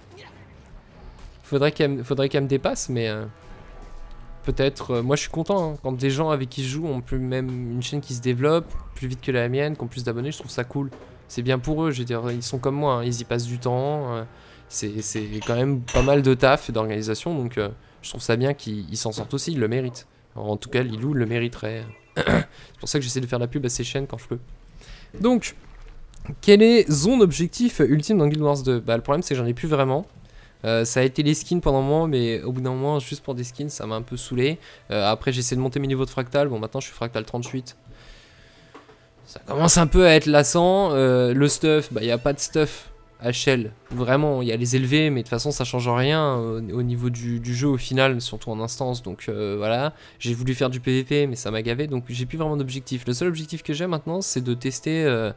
Faudrait qu'elle me dépasse, mais peut-être. Moi, je suis content hein, quand des gens avec qui je joue ont plus même une chaîne qui se développe plus vite que la mienne, qui ont plus d'abonnés. Je trouve ça cool. C'est bien pour eux. Je veux dire, ils sont comme moi. Hein, ils y passent du temps. C'est quand même pas mal de taf et d'organisation, donc je trouve ça bien qu'ils s'en sortent aussi. Ils le méritent. Alors, en tout cas, Lilou le mériterait. C'est pour ça que j'essaie de faire la pub à ses chaînes quand je peux. Donc. Quel est son objectif ultime dans Guild Wars 2? Bah le problème c'est que j'en ai plus vraiment. Ça a été les skins pendant un moment, mais au bout d'un moment, juste pour des skins, ça m'a un peu saoulé. Après j'essaie de monter mes niveaux de fractal, bon maintenant je suis fractal 38. Ça commence un peu à être lassant. Le stuff, bah il n'y a pas de stuff HL, vraiment, il y a les élevés, mais de toute façon ça change rien au niveau du jeu au final, surtout en instance, donc voilà. J'ai voulu faire du PVP, mais ça m'a gavé, donc j'ai plus vraiment d'objectif. Le seul objectif que j'ai maintenant, c'est de tester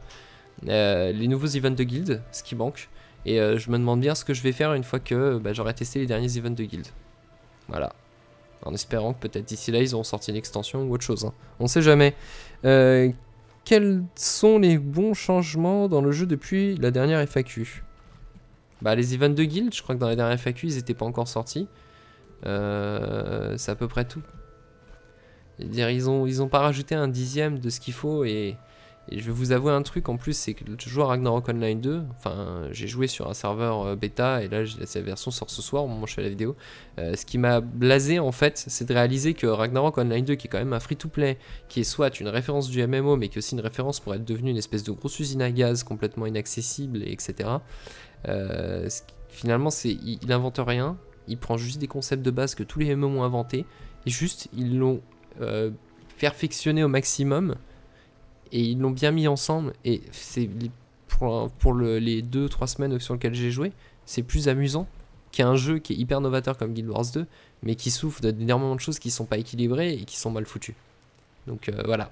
les nouveaux events de guild, ce qui manque. Et je me demande bien ce que je vais faire une fois que j'aurai testé les derniers events de guild. Voilà. En espérant que peut-être d'ici là, ils auront sorti une extension ou autre chose, hein. On sait jamais. Quels sont les bons changements dans le jeu depuis la dernière FAQ? Bah les events de guild, je crois que dans la dernière FAQ ils étaient pas encore sortis. C'est à peu près tout. C'est-à-dire ils ont pas rajouté un dixième de ce qu'il faut et je vais vous avouer un truc en plus, c'est que je joue à Ragnarok Online 2, enfin j'ai joué sur un serveur bêta et là la version sort ce soir au moment où je fais la vidéo. Ce qui m'a blasé en fait, c'est de réaliser que Ragnarok Online 2, qui est quand même un free-to-play, qui est soit une référence du MMO mais qui est aussi une référence pour être devenu une espèce de grosse usine à gaz complètement inaccessible, etc. Finalement il invente rien, il prend juste des concepts de base que tous les MMO ont inventés et juste ils l'ont perfectionné au maximum. Et ils l'ont bien mis ensemble et c'est pour les 2-3 semaines sur lesquelles j'ai joué, c'est plus amusant qu'un jeu qui est hyper novateur comme Guild Wars 2, mais qui souffre d'énormément de choses qui sont pas équilibrées et qui sont mal foutues. Donc voilà.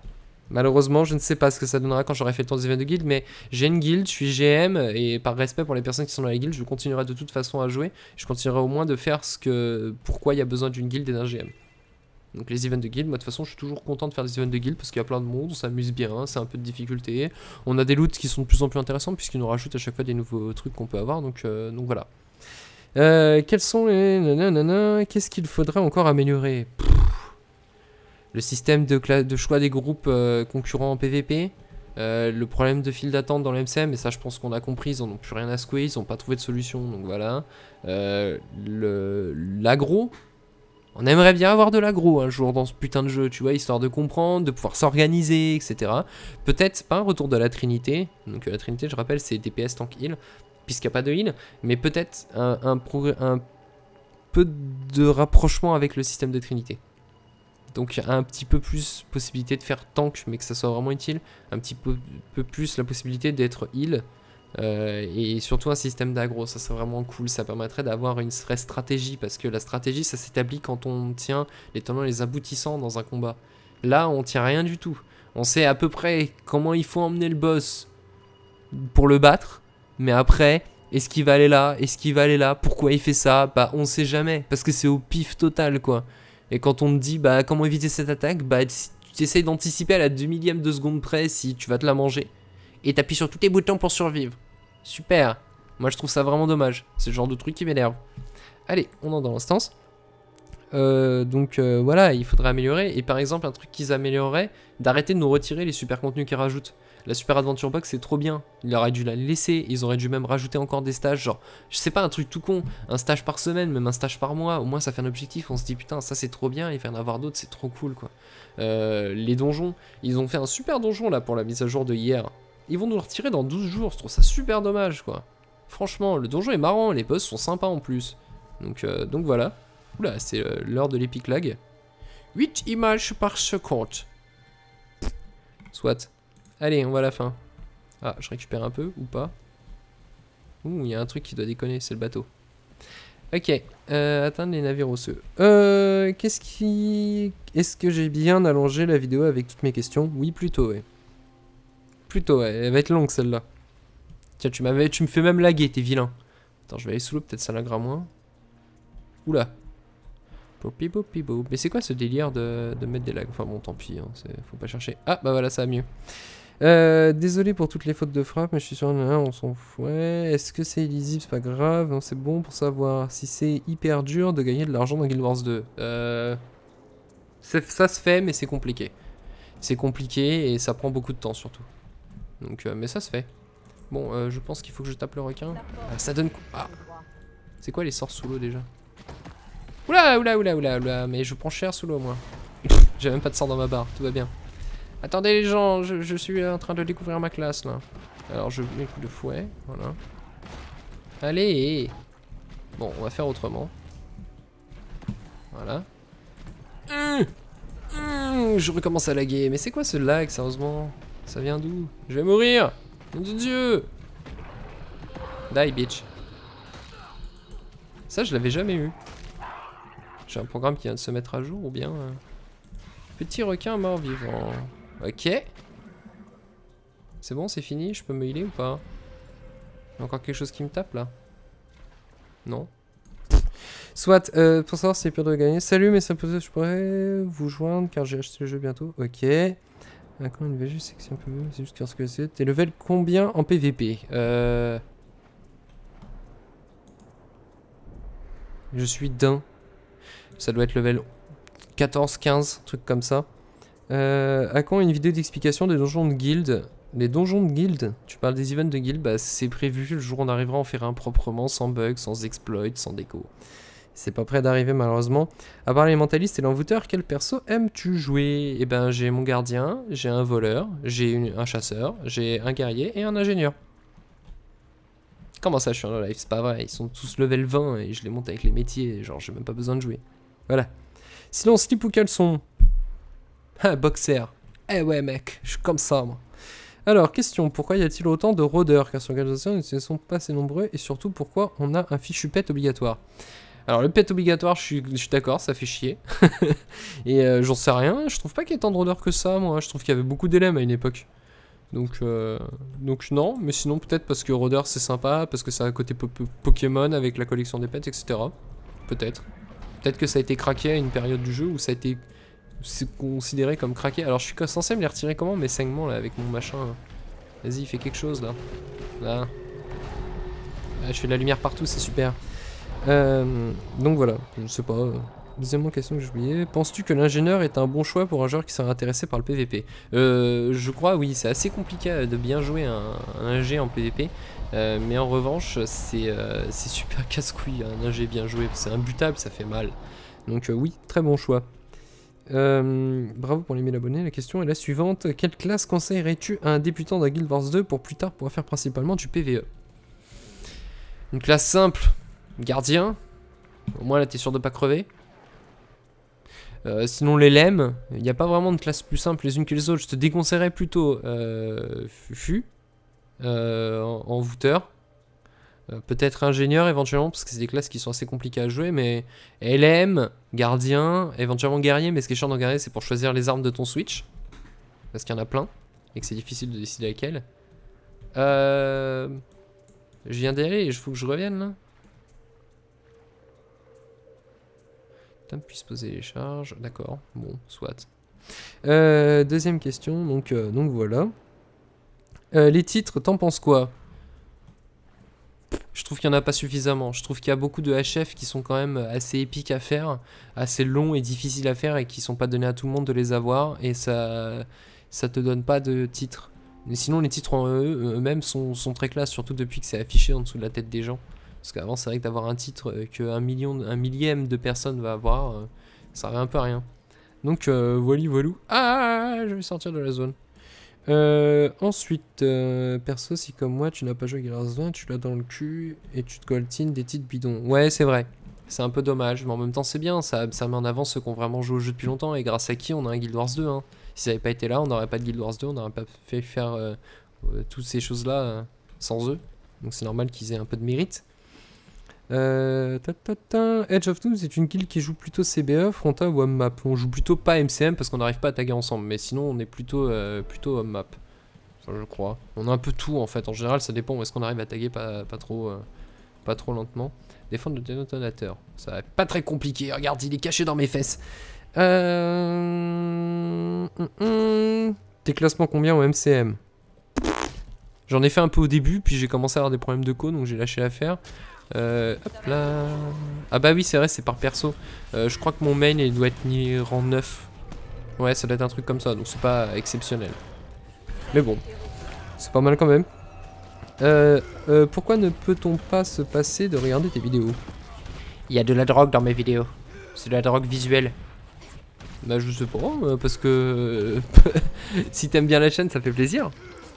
Malheureusement, je ne sais pas ce que ça donnera quand j'aurai fait le tour des events de guild, mais j'ai une guild, je suis GM, et par respect pour les personnes qui sont dans la guild, je continuerai de toute façon à jouer. Je continuerai au moins de faire pourquoi il y a besoin d'une guild et d'un GM. Donc les events de guild, moi de toute façon je suis toujours content de faire des events de guild parce qu'il y a plein de monde, on s'amuse bien, c'est un peu de difficulté. On a des loots qui sont de plus en plus intéressants puisqu'ils nous rajoutent à chaque fois des nouveaux trucs qu'on peut avoir, donc voilà. Quels sont les... nanana, qu'est-ce qu'il faudrait encore améliorer? Le système de choix des groupes concurrents en PVP. Le problème de file d'attente dans l'MCM, et ça je pense qu'on a compris, ils en ont plus rien à secouer, ils n'ont pas trouvé de solution, donc voilà. L'agro. On aimerait bien avoir de l'agro un jour dans ce putain de jeu, tu vois, histoire de comprendre, de pouvoir s'organiser, etc. Peut-être pas un retour de la Trinité. Donc la Trinité, je rappelle, c'est DPS tank heal, puisqu'il n'y a pas de heal. Mais peut-être un peu de rapprochement avec le système de Trinité. Donc un petit peu plus possibilité de faire tank, mais que ça soit vraiment utile. Un petit peu plus la possibilité d'être heal. Et surtout un système d'aggro, ça serait vraiment cool, ça permettrait d'avoir une vraie stratégie, parce que la stratégie ça s'établit quand on tient les tenants et les aboutissants dans un combat. Là on tient rien du tout, on sait à peu près comment il faut emmener le boss pour le battre, mais après, est-ce qu'il va aller là, est-ce qu'il va aller là, pourquoi il fait ça, bah on sait jamais, parce que c'est au pif total quoi. Et quand on te dit bah comment éviter cette attaque, bah tu essayes d'anticiper à la 2/1000e de seconde près si tu vas te la manger, et t'appuies sur tous tes boutons pour survivre. Super. Moi je trouve ça vraiment dommage. C'est le genre de truc qui m'énerve. Allez, on entre dans l'instance. Voilà, il faudrait améliorer. Et par exemple, un truc qu'ils amélioreraient, d'arrêter de nous retirer les super contenus qu'ils rajoutent. La Super Adventure Box, c'est trop bien. Ils auraient dû la laisser. Ils auraient dû même rajouter encore des stages. Genre, je sais pas, un truc tout con. Un stage par semaine, même un stage par mois. Au moins, ça fait un objectif. On se dit, putain, ça c'est trop bien. Il fait en avoir d'autres, c'est trop cool, quoi. Les donjons. Ils ont fait un super donjon là pour la mise à jour de hier. Ils vont nous le retirer dans 12 jours, je trouve ça super dommage quoi. Franchement, le donjon est marrant, les boss sont sympas en plus. Donc voilà. Oula, c'est l'heure de l'epic lag. 8 images par seconde. Soit. Allez, on va à la fin. Ah, je récupère un peu ou pas? Ouh, il y a un truc qui doit déconner, c'est le bateau. Ok, atteindre les navires osseux. Est-ce que j'ai bien allongé la vidéo avec toutes mes questions? Oui, plutôt, ouais. Plutôt, ouais, elle va être longue celle-là. Tiens, tu me fais même laguer, t'es vilain. Attends, je vais aller sous l'eau, peut-être ça laguera moins. Oula. Mais c'est quoi ce délire de mettre des lags? Enfin bon, tant pis, hein, faut pas chercher. Ah, bah voilà, ça va mieux. Désolé pour toutes les fautes de frappe, mais je suis sûr on s'en fout. Ouais, est-ce que c'est illisible? C'est pas grave, non, c'est bon pour savoir si c'est hyper dur de gagner de l'argent dans Guild Wars 2. Ça se fait, mais c'est compliqué. C'est compliqué et ça prend beaucoup de temps surtout. Donc, mais ça se fait. Bon, je pense qu'il faut que je tape le requin. Ah, ça donne... Ah. C'est quoi les sorts sous l'eau déjà? Oula, mais je prends cher sous l'eau moi. J'ai même pas de sort dans ma barre, tout va bien. Attendez les gens, je suis en train de découvrir ma classe là. Alors je mets le coup de fouet, voilà. Allez. Bon, on va faire autrement. Voilà. Je recommence à laguer, mais c'est quoi ce lag sérieusement? Ça vient d'où? Je vais mourir! Mon Dieu! Die, bitch. Ça, je l'avais jamais eu. J'ai un programme qui vient de se mettre à jour ou bien... Petit requin mort-vivant. Ok. C'est bon, c'est fini, je peux me healer ou pas? Il y a encore quelque chose qui me tape là? Non. Soit, pour savoir si c'est pire de gagner. Salut, mais ça peut je pourrais vous joindre car j'ai acheté le jeu bientôt. Ok. Quand une VG, c'est que c'est un peu... C'est juste parce que c'est... T'es level combien en PVP? Je suis d'un. Ça doit être level 14, 15, truc comme ça. À quand une vidéo d'explication des donjons de guild? Les donjons de guild, tu parles des events de guild, bah c'est prévu le jour où on arrivera à en faire un proprement, sans bug, sans exploit, sans déco. C'est pas prêt d'arriver malheureusement. À part les mentalistes et l'envoûteur, quel perso aimes-tu jouer? Eh ben j'ai mon gardien, j'ai un voleur, j'ai un chasseur, j'ai un guerrier et un ingénieur. Comment ça je suis en live? C'est pas vrai, ils sont tous level 20 et je les monte avec les métiers, genre j'ai même pas besoin de jouer. Voilà. Sinon slip ou caleçon? Ah boxer. Eh ouais mec, je suis comme ça moi. Alors, question, pourquoi y a-t-il autant de rôdeurs? Car sur organisation, ils ne sont pas assez nombreux. Et surtout, pourquoi on a un fichu pet obligatoire? Alors, le pet obligatoire, je suis d'accord, ça fait chier. Et j'en sais rien, je trouve pas qu'il y ait tant de rôdeurs que ça, moi. Je trouve qu'il y avait beaucoup d'élèves à une époque. Donc non, mais sinon, peut-être parce que rôdeur, c'est sympa, parce que ça a un côté Pokémon avec la collection des pets, etc. Peut-être. Peut-être que ça a été craqué à une période du jeu où ça a été... C'est considéré comme craqué. Alors je suis censé me les retirer comment mes saignements là avec mon machin. Vas-y, fais quelque chose là. Là. Ah, je fais de la lumière partout, c'est super. Donc voilà, je sais pas. Deuxièmement, question que j'ai oubliée. Penses-tu que l'ingénieur est un bon choix pour un joueur qui serait intéressé par le PVP? Je crois oui, c'est assez compliqué de bien jouer un ingé en PVP. Mais en revanche, c'est super casse-couille un ingé bien joué. C'est imbutable, ça fait mal. Donc oui, très bon choix. Bravo pour les 1000 abonnés. La question est la suivante. Quelle classe conseillerais-tu à un débutant dans Guild Wars 2 pour plus tard pouvoir faire principalement du PvE? Une classe simple. Gardien. Au moins là t'es sûr de pas crever. Sinon les LEM, il n'y a pas vraiment de classe plus simple les unes que les autres. Je te déconseillerais plutôt Fufu en voûteur. Peut-être ingénieur éventuellement parce que c'est des classes qui sont assez compliquées à jouer, mais LM, gardien, éventuellement guerrier, mais ce qui est chiant dans guerrier c'est pour choisir les armes de ton switch parce qu'il y en a plein et que c'est difficile de décider laquelle. Je viens d'y aller, il faut que je revienne là. Putain, puisse poser les charges, d'accord, bon, soit. Deuxième question, donc voilà. Les titres, t'en penses quoi? Je trouve qu'il n'y en a pas suffisamment. Je trouve qu'il y a beaucoup de HF qui sont quand même assez épiques à faire, assez longs et difficiles à faire et qui sont pas donnés à tout le monde de les avoir et ça te donne pas de titres. Mais sinon les titres en eux-mêmes sont très classe, surtout depuis que c'est affiché en dessous de la tête des gens. Parce qu'avant c'est vrai que d'avoir un titre qu'un millième de personnes va avoir, ça aurait un peu rien. Donc voilou. Ah, je vais sortir de la zone. Ensuite, perso, si comme moi tu n'as pas joué à Guild Wars 20, tu l'as dans le cul et tu te coltines des titres bidons. Ouais, c'est vrai. C'est un peu dommage, mais en même temps c'est bien, ça met en avant ceux qui ont vraiment joué au jeu depuis longtemps et grâce à qui on a un Guild Wars 2. Hein. Si ça n'avait pas été là, on n'aurait pas de Guild Wars 2, on n'aurait pas fait faire toutes ces choses-là sans eux. Donc c'est normal qu'ils aient un peu de mérite. Edge of Doom, c'est une guilde qui joue plutôt CBE, Fronta ou Hommap. On joue plutôt pas MCM parce qu'on n'arrive pas à taguer ensemble, mais sinon on est plutôt Hommap. Enfin, je crois. On a un peu tout en fait, en général ça dépend où est-ce qu'on arrive à taguer pas trop lentement. Défendre le détonateur, ça va être pas très compliqué, regarde il est caché dans mes fesses. Tes classements combien au MCM? J'en ai fait un peu au début, puis j'ai commencé à avoir des problèmes de co, donc j'ai lâché l'affaire. Hop là. Ah bah oui c'est vrai c'est par perso. Je crois que mon main il doit être ni rang 9. Ouais ça doit être un truc comme ça donc c'est pas exceptionnel. Mais bon. C'est pas mal quand même. Pourquoi ne peut-on pas se passer de regarder tes vidéos? Il y a de la drogue dans mes vidéos. C'est de la drogue visuelle. Bah je sais pas parce que si t'aimes bien la chaîne ça fait plaisir.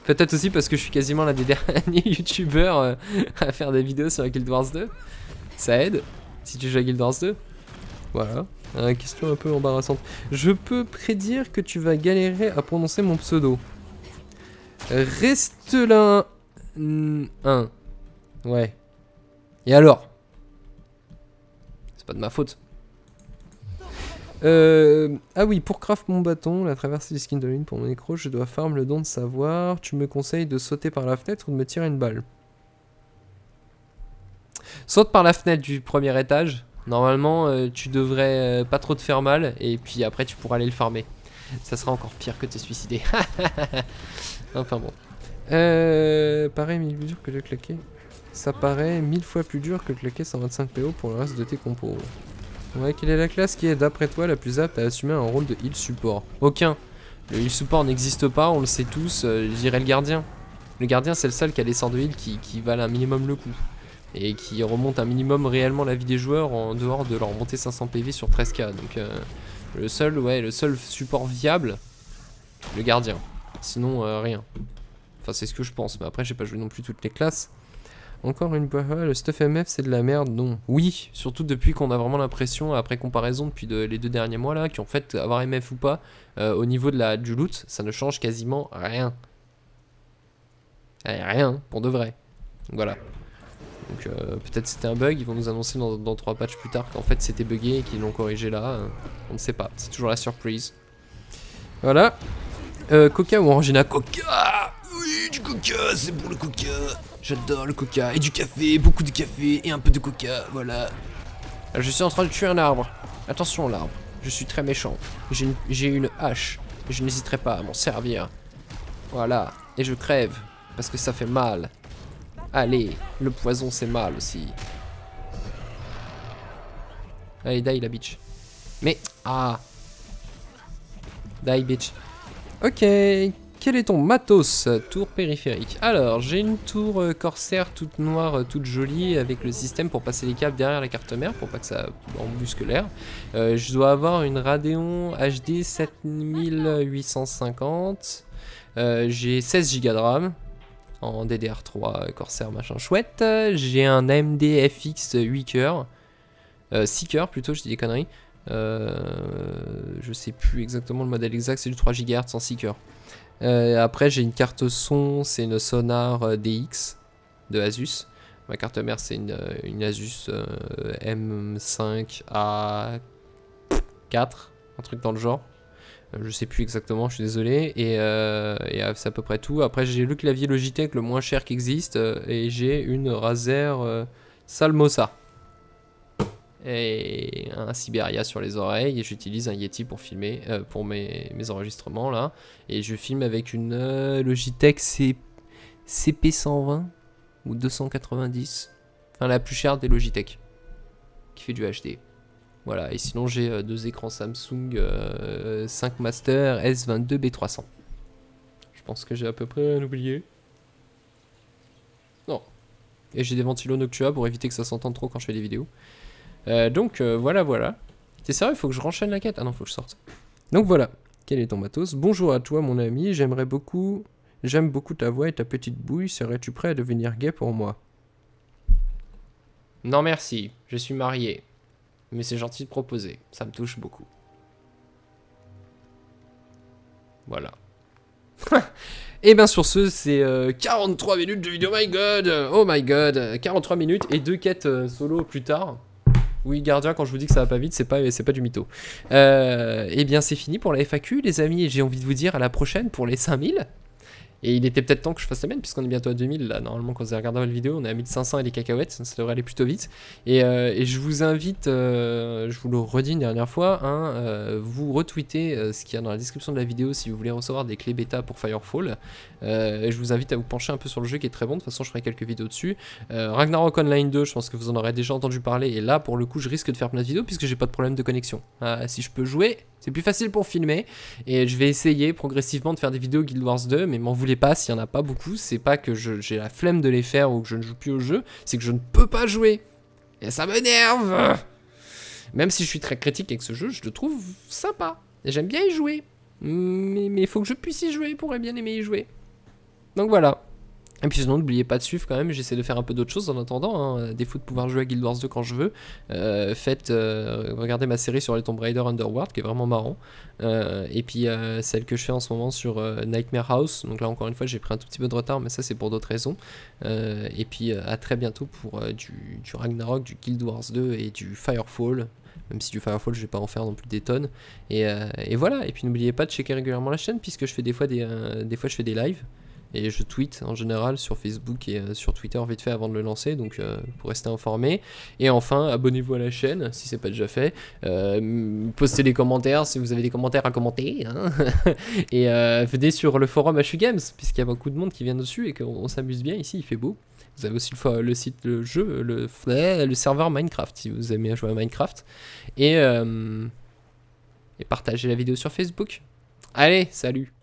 Peut-être aussi parce que je suis quasiment l'un des derniers youtubeurs à faire des vidéos sur Guild Wars 2. Ça aide, si tu joues à Guild Wars 2. Voilà, question un peu embarrassante. Je peux prédire que tu vas galérer à prononcer mon pseudo. Reste là 1. Ouais. Et alors? C'est pas de ma faute. Ah oui, pour craft mon bâton, la traversée des skins de lune pour mon écro, je dois farm le don de savoir. Tu me conseilles de sauter par la fenêtre ou de me tirer une balle? Saute par la fenêtre du premier étage. Normalement, tu devrais pas trop te faire mal. Et puis après, tu pourras aller le farmer. Ça sera encore pire que te suicider. Enfin bon. Pareil, 1000 plus dur que de claquer. Ça paraît 1000 fois plus dur que de claquer 125 PO pour le reste de tes compos. Ouais, quelle est la classe qui est d'après toi la plus apte à assumer un rôle de heal support? Aucun. Le heal support n'existe pas, on le sait tous, je dirais le gardien. Le gardien c'est le seul qui a des sorts de heal qui valent un minimum le coup. Et qui remonte un minimum réellement la vie des joueurs en dehors de leur monter 500 PV sur 13k. Donc le seul support viable, le gardien. Sinon rien. Enfin c'est ce que je pense, mais après j'ai pas joué non plus toutes les classes. Encore une fois, le stuff MF c'est de la merde, non. Oui, surtout depuis qu'on a vraiment l'impression, après comparaison depuis les 2 derniers mois là, qu'en fait avoir MF ou pas, au niveau de du loot, ça ne change quasiment rien. Rien, pour de vrai. Voilà. Donc peut-être c'était un bug, ils vont nous annoncer dans 3 patchs plus tard qu'en fait c'était bugué et qu'ils l'ont corrigé là. On ne sait pas, c'est toujours la surprise. Voilà. Coca ou Orangina? Coca! Oui, du coca, c'est bon le coca. J'adore le coca et du café, beaucoup de café et un peu de coca, voilà. Je suis en train de tuer un arbre. Attention l'arbre, je suis très méchant. J'ai une hache et je n'hésiterai pas à m'en servir. Voilà, et je crève parce que ça fait mal. Allez, le poison c'est mal aussi. Allez, die la bitch. Mais, ah. Die bitch. Ok, quel est ton matos? Tour périphérique. Alors, j'ai une tour corsaire toute noire, toute jolie, avec le système pour passer les câbles derrière la carte mère, pour pas que ça embusque l'air. Je dois avoir une Radeon HD 7850. J'ai 16 Go de RAM. En DDR3 Corsair machin chouette. J'ai un AMD FX 8 cœurs. 6 cœurs plutôt, je dis des conneries. Je sais plus exactement le modèle exact, c'est du 3 GHz en 6 cœurs. Après j'ai une carte son, c'est une Sonar DX de Asus. Ma carte mère c'est une Asus M5A4, un truc dans le genre. Je sais plus exactement, je suis désolé. Et c'est à peu près tout. Après j'ai le clavier Logitech le moins cher qui existe. Et j'ai une Razer Salmosa. Et un Siberia sur les oreilles. Et j'utilise un Yeti pour filmer, pour mes enregistrements là. Et je filme avec une Logitech CP120 ou 290. Enfin la plus chère des Logitech. Qui fait du HD. Voilà, et sinon j'ai 2 écrans Samsung 5 Master S22 B300. Je pense que j'ai à peu près rien oublié. Non. Et j'ai des ventilos Noctua pour éviter que ça s'entende trop quand je fais des vidéos. Donc voilà. T'es sérieux, il faut que je renchaîne la quête? Ah non, faut que je sorte. Donc voilà, quel est ton matos? Bonjour à toi mon ami, j'aime beaucoup ta voix et ta petite bouille, serais-tu prêt à devenir gay pour moi? Non merci, je suis marié. Mais c'est gentil de proposer, ça me touche beaucoup. Voilà. Et bien sur ce, c'est 43 minutes de vidéo, oh my god, 43 minutes et 2 quêtes solo plus tard. Oui, gardien, quand je vous dis que ça va pas vite, c'est pas du mytho. Et bien c'est fini pour la FAQ les amis, et j'ai envie de vous dire à la prochaine pour les 5000. Et il était peut-être temps que je fasse la mienne, puisqu'on est bientôt à 2000 là. Normalement, quand vous avez regardé la vidéo, on est à 1500 et des cacahuètes, ça devrait aller plutôt vite. Et je vous invite, je vous le redis une dernière fois, hein, vous retweetez ce qu'il y a dans la description de la vidéo si vous voulez recevoir des clés bêta pour Firefall. Je vous invite à vous pencher un peu sur le jeu qui est très bon, de toute façon je ferai quelques vidéos dessus. Ragnarok Online 2, je pense que vous en aurez déjà entendu parler, et là pour le coup je risque de faire plein de vidéos puisque j'ai pas de problème de connexion. Si je peux jouer, c'est plus facile pour filmer, et je vais essayer progressivement de faire des vidéos Guild Wars 2, mais m'en voulez pas s'il y en a pas beaucoup, c'est pas que j'ai la flemme de les faire ou que je ne joue plus au jeu, c'est que je ne peux pas jouer. Et ça m'énerve. Même si je suis très critique avec ce jeu, je le trouve sympa. Et j'aime bien y jouer. Mais il faut que je puisse y jouer pour bien aimer y jouer. Donc voilà. Et puis sinon, n'oubliez pas de suivre quand même, j'essaie de faire un peu d'autres choses en attendant, hein, à défaut de pouvoir jouer à Guild Wars 2 quand je veux. Regardez ma série sur les Tomb Raider Underworld qui est vraiment marrant. Et puis celle que je fais en ce moment sur Nightmare House. Donc là encore une fois j'ai pris un tout petit peu de retard, mais ça c'est pour d'autres raisons. Et puis à très bientôt pour du Ragnarok, du Guild Wars 2 et du Firefall. Même si du Firefall je vais pas en faire non plus des tonnes. Et voilà, et puis n'oubliez pas de checker régulièrement la chaîne puisque je fais des fois je fais des lives. Et je tweete en général sur Facebook et sur Twitter vite fait avant de le lancer, donc pour rester informé. Et enfin, abonnez-vous à la chaîne si c'est pas déjà fait. Postez des commentaires si vous avez des commentaires à commenter. Hein. Et venez sur le forum HU Games, puisqu'il y a beaucoup de monde qui vient dessus et qu'on s'amuse bien ici, il fait beau. Vous avez aussi le site, le jeu, le serveur Minecraft si vous aimez jouer à Minecraft. Et partagez la vidéo sur Facebook. Allez, salut!